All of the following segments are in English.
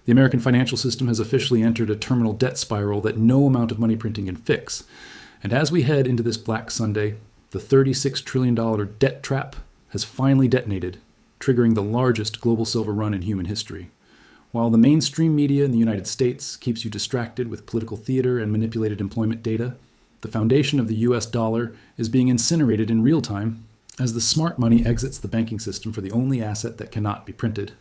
The American financial system has officially entered a terminal debt spiral that no amount of money printing can fix. And as we head into this Black Sunday, the $36 trillion debt trap has finally detonated, triggering the largest global silver run in human history. While the mainstream media in the United States keeps you distracted with political theater and manipulated employment data, the foundation of the US dollar is being incinerated in real time as the smart money exits the banking system for the only asset that cannot be printed: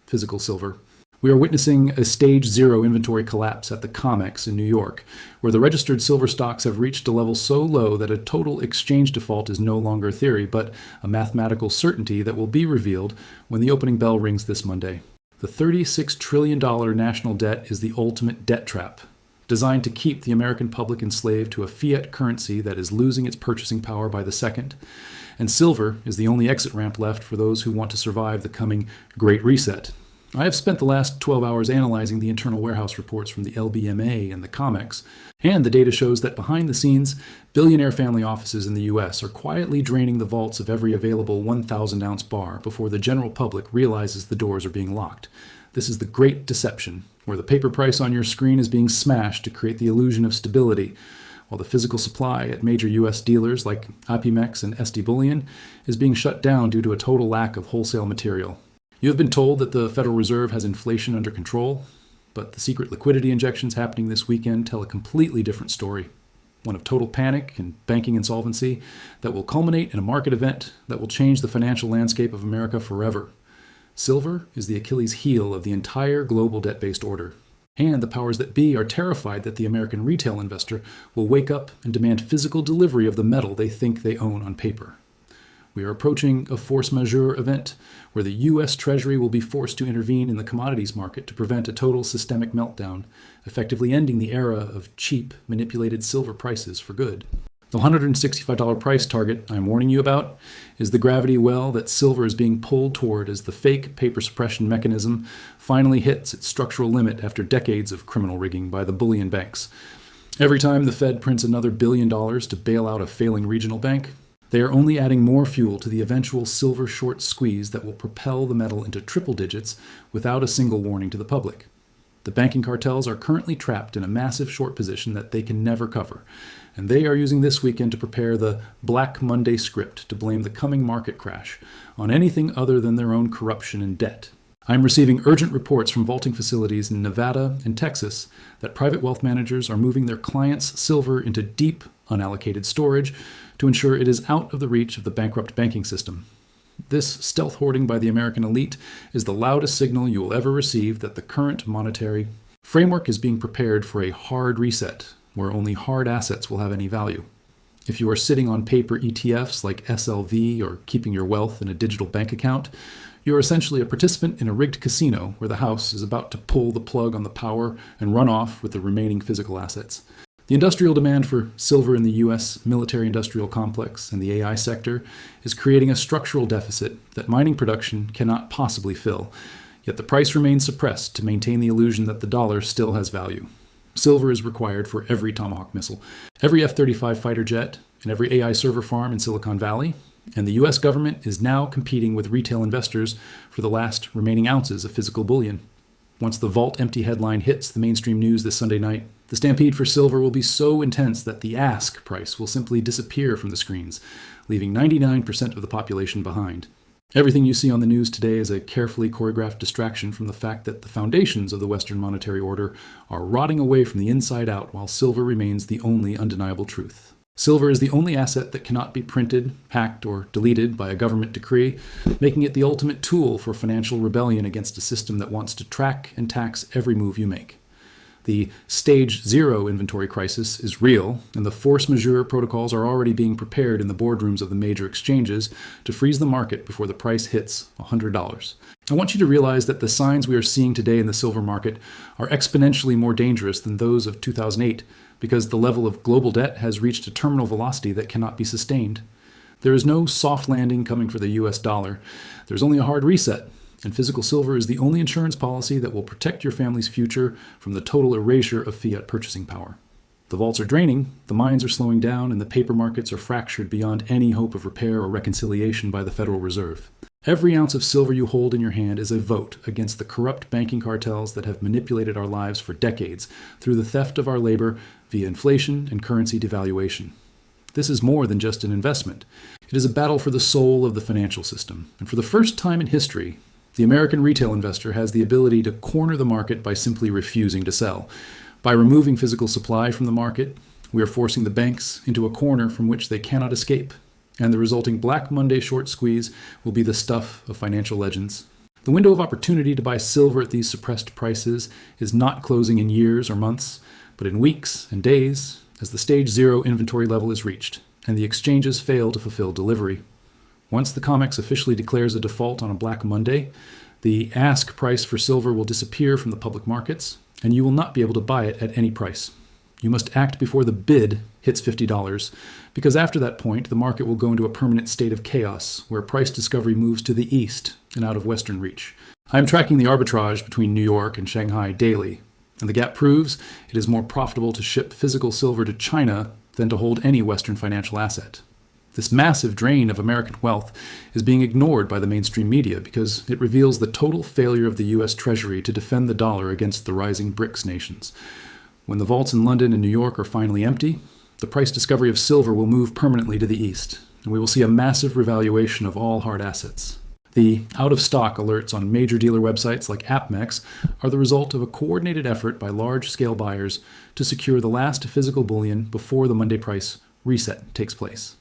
physical silver. We are witnessing a stage 0 inventory collapse at the COMEX in New York, where the registered silver stocks have reached a level so low that a total exchange default is no longer a theory, but a mathematical certainty that will be revealed when the opening bell rings this Monday. The $36 trillion national debt is the ultimate debt trap, designed to keep the American public enslaved to a fiat currency that is losing its purchasing power by the second. And silver is the only exit ramp left for those who want to survive the coming Great Reset. I have spent the last 12 hours analyzing the internal warehouse reports from the LBMA and the COMEX, and the data shows that behind the scenes, billionaire family offices in the US are quietly draining the vaults of every available 1,000-ounce bar before the general public realizes the doors are being locked. This is the great deception, where the paper price on your screen is being smashed to create the illusion of stability, while the physical supply at major US dealers like APMEX and SD Bullion is being shut down due to a total lack of wholesale material. You have been told that the Federal Reserve has inflation under control, but the secret liquidity injections happening this weekend tell a completely different story. One of total panic and banking insolvency that will culminate in a market event that will change the financial landscape of America forever. Silver is the Achilles heel of the entire global debt-based order. And the powers that be are terrified that the American retail investor will wake up and demand physical delivery of the metal they think they own on paper. We are approaching a force majeure event where the U.S. Treasury will be forced to intervene in the commodities market to prevent a total systemic meltdown, effectively ending the era of cheap, manipulated silver prices for good. The $165 price target I'm warning you about is the gravity well that silver is being pulled toward as the fake paper suppression mechanism finally hits its structural limit after decades of criminal rigging by the bullion banks. Every time the Fed prints another $1 billion to bail out a failing regional bank, they are only adding more fuel to the eventual silver short squeeze that will propel the metal into triple digits without a single warning to the public. The banking cartels are currently trapped in a massive short position that they can never cover, and they are using this weekend to prepare the Black Monday script to blame the coming market crash on anything other than their own corruption and debt. I'm receiving urgent reports from vaulting facilities in Nevada and Texas that private wealth managers are moving their clients' silver into deep, unallocated storage to ensure it is out of the reach of the bankrupt banking system. This stealth hoarding by the American elite is the loudest signal you will ever receive that the current monetary framework is being prepared for a hard reset, where only hard assets will have any value. If you are sitting on paper ETFs like SLV or keeping your wealth in a digital bank account, you are essentially a participant in a rigged casino where the house is about to pull the plug on the power and run off with the remaining physical assets. The industrial demand for silver in the U.S. military-industrial complex and the AI sector is creating a structural deficit that mining production cannot possibly fill, yet the price remains suppressed to maintain the illusion that the dollar still has value. Silver is required for every Tomahawk missile, every F-35 fighter jet, and every AI server farm in Silicon Valley, and the U.S. government is now competing with retail investors for the last remaining ounces of physical bullion. Once the vault empty headline hits the mainstream news this Sunday night, the stampede for silver will be so intense that the ask price will simply disappear from the screens, leaving 99% of the population behind. Everything you see on the news today is a carefully choreographed distraction from the fact that the foundations of the Western monetary order are rotting away from the inside out while silver remains the only undeniable truth. Silver is the only asset that cannot be printed, hacked, or deleted by a government decree, making it the ultimate tool for financial rebellion against a system that wants to track and tax every move you make. The stage 0 inventory crisis is real, and the force majeure protocols are already being prepared in the boardrooms of the major exchanges to freeze the market before the price hits $100. I want you to realize that the signs we are seeing today in the silver market are exponentially more dangerous than those of 2008 because the level of global debt has reached a terminal velocity that cannot be sustained. There is no soft landing coming for the US dollar. There's only a hard reset. And physical silver is the only insurance policy that will protect your family's future from the total erasure of fiat purchasing power. The vaults are draining, the mines are slowing down, and the paper markets are fractured beyond any hope of repair or reconciliation by the Federal Reserve. Every ounce of silver you hold in your hand is a vote against the corrupt banking cartels that have manipulated our lives for decades through the theft of our labor via inflation and currency devaluation. This is more than just an investment. It is a battle for the soul of the financial system. And for the first time in history, the American retail investor has the ability to corner the market by simply refusing to sell. By removing physical supply from the market, we are forcing the banks into a corner from which they cannot escape. And the resulting Black Monday short squeeze will be the stuff of financial legends. The window of opportunity to buy silver at these suppressed prices is not closing in years or months, but in weeks and days as the stage 0 inventory level is reached and the exchanges fail to fulfill delivery. Once the COMEX officially declares a default on a Black Monday, the ask price for silver will disappear from the public markets, and you will not be able to buy it at any price. You must act before the bid hits $50, because after that point, the market will go into a permanent state of chaos, where price discovery moves to the east and out of Western reach. I am tracking the arbitrage between New York and Shanghai daily, and the gap proves it is more profitable to ship physical silver to China than to hold any Western financial asset. This massive drain of American wealth is being ignored by the mainstream media because it reveals the total failure of the U.S. Treasury to defend the dollar against the rising BRICS nations. When the vaults in London and New York are finally empty, the price discovery of silver will move permanently to the east, and we will see a massive revaluation of all hard assets. The out-of-stock alerts on major dealer websites like COMEX are the result of a coordinated effort by large-scale buyers to secure the last physical bullion before the Monday price reset takes place.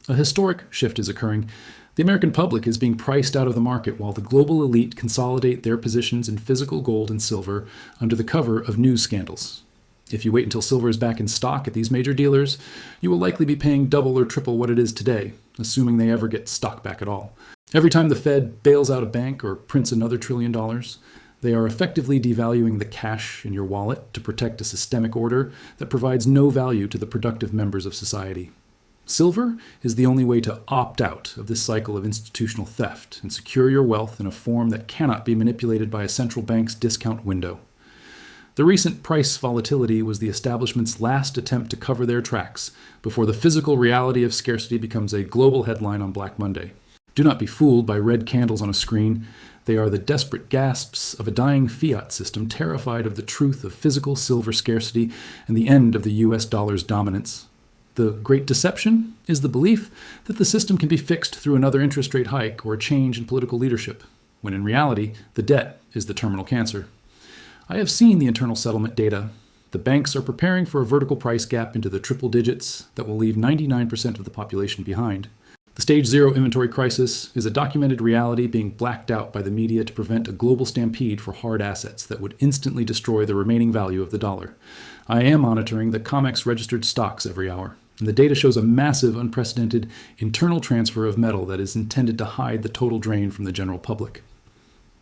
A historic shift is occurring. The American public is being priced out of the market while the global elite consolidate their positions in physical gold and silver under the cover of news scandals. If you wait until silver is back in stock at these major dealers, you will likely be paying double or triple what it is today, assuming they ever get stock back at all. Every time the Fed bails out a bank or prints another $1 trillion, they are effectively devaluing the cash in your wallet to protect a systemic order that provides no value to the productive members of society. Silver is the only way to opt out of this cycle of institutional theft and secure your wealth in a form that cannot be manipulated by a central bank's discount window. The recent price volatility was the establishment's last attempt to cover their tracks before the physical reality of scarcity becomes a global headline on Black Monday. Do not be fooled by red candles on a screen. They are the desperate gasps of a dying fiat system terrified of the truth of physical silver scarcity and the end of the US dollar's dominance. The great deception is the belief that the system can be fixed through another interest rate hike or a change in political leadership, when in reality, the debt is the terminal cancer. I have seen the internal settlement data. The banks are preparing for a vertical price gap into the triple digits that will leave 99% of the population behind. The stage 0 inventory crisis is a documented reality being blacked out by the media to prevent a global stampede for hard assets that would instantly destroy the remaining value of the dollar. I am monitoring the COMEX registered stocks every hour, and the data shows a massive, unprecedented internal transfer of metal that is intended to hide the total drain from the general public.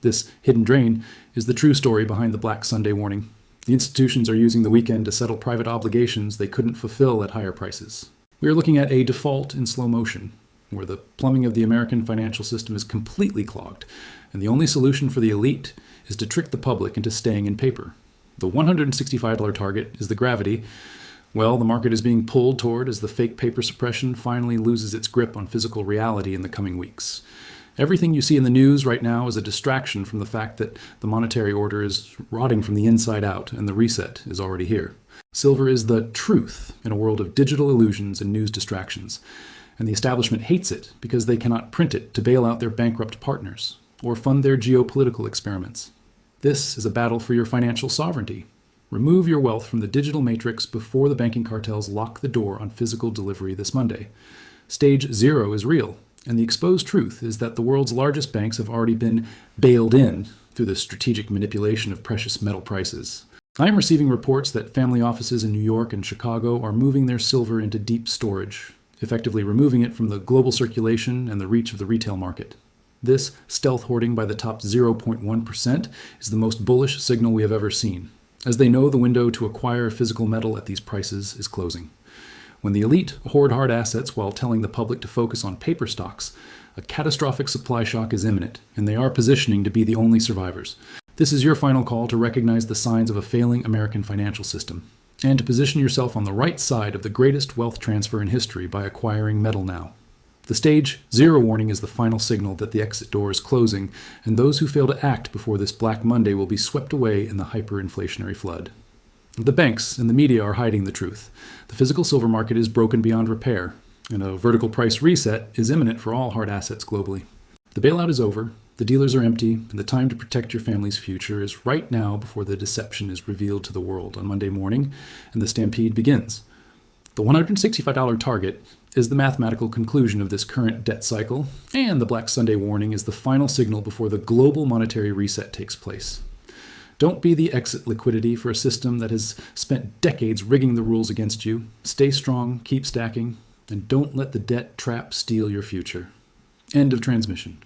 This hidden drain is the true story behind the Black Sunday warning. The institutions are using the weekend to settle private obligations they couldn't fulfill at higher prices. We are looking at a default in slow motion, where the plumbing of the American financial system is completely clogged, and the only solution for the elite is to trick the public into staying in paper. The $165 target is the gravity. Well, the market is being pulled toward as the fake paper suppression finally loses its grip on physical reality in the coming weeks. Everything you see in the news right now is a distraction from the fact that the monetary order is rotting from the inside out and the reset is already here. Silver is the truth in a world of digital illusions and news distractions, and the establishment hates it because they cannot print it to bail out their bankrupt partners or fund their geopolitical experiments. This is a battle for your financial sovereignty. Remove your wealth from the digital matrix before the banking cartels lock the door on physical delivery this Monday. Stage 0 is real. And the exposed truth is that the world's largest banks have already been bailed in through the strategic manipulation of precious metal prices. I am receiving reports that family offices in New York and Chicago are moving their silver into deep storage, effectively removing it from the global circulation and the reach of the retail market. This stealth hoarding by the top 0.1% is the most bullish signal we have ever seen, as they know the window to acquire physical metal at these prices is closing. When the elite hoard hard assets while telling the public to focus on paper stocks, a catastrophic supply shock is imminent, and they are positioning to be the only survivors. This is your final call to recognize the signs of a failing American financial system, and to position yourself on the right side of the greatest wealth transfer in history by acquiring metal now. The stage 0 warning is the final signal that the exit door is closing, and those who fail to act before this Black Monday will be swept away in the hyperinflationary flood. The banks and the media are hiding the truth. The physical silver market is broken beyond repair, and a vertical price reset is imminent for all hard assets globally. The bailout is over, the dealers are empty, and the time to protect your family's future is right now before the deception is revealed to the world on Monday morning and the stampede begins. The $165 target is the mathematical conclusion of this current debt cycle, and the Black Sunday warning is the final signal before the global monetary reset takes place. Don't be the exit liquidity for a system that has spent decades rigging the rules against you. Stay strong, keep stacking, and don't let the debt trap steal your future. End of transmission.